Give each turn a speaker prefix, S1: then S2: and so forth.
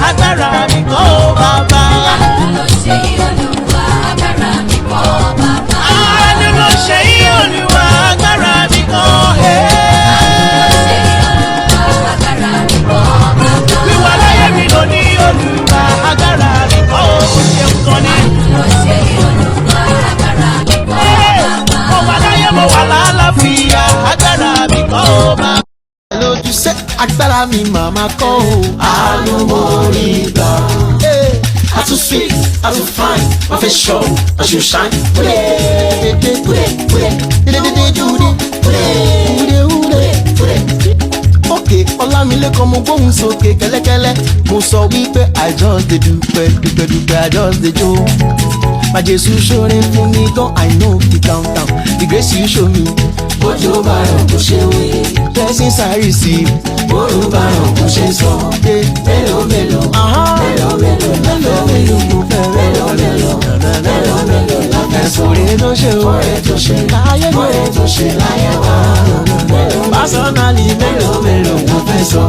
S1: agbára mi kọ́ bàbá.
S2: Àánú ló ṣe yí Olúwa, agbára mi kọ́ bàbá.
S1: Àánú ló ṣe yí Olúwa, agbára mi kọ́. Wíwá láyé mi ló ní Olúwa, agbára mi kọ́. Ó ṣeun kan ní. Mo wà láyé mo wà lálàáfíà, agbára mi kọ́ bàbá.
S3: Lójú sẹ́ agbára mi màmá kọ́ o. Àánú mo rí gbà. I too sweet, I too fine, my face show, I should shine. Okay, Ọlámilékan mo gbóhùn sókè kẹ́lẹ́kẹ́lẹ́. Mo sọ wípé I just dey dúpẹ́ dúpẹ́ dúpẹ́ I just dey jó. My Jésù ṣoore fún mi gan, I know the countdown, the grace you show me. Bójú bá rọ̀ kò ṣe wí. Blessings I receive. Bójú bá rọ̀ kò ṣe sọ. Mélòó mélòó. Mélòó mélòó. Mélòó mélòó mo fẹ́. Mélòó mélòó. Mélòó mélòó la fẹ́ sọ. Oore tó ṣe o. Oore tó ṣe láyé mi. Oore tó ṣe láyé wa. Personally mélòó mélòó mo fẹ́ sọ.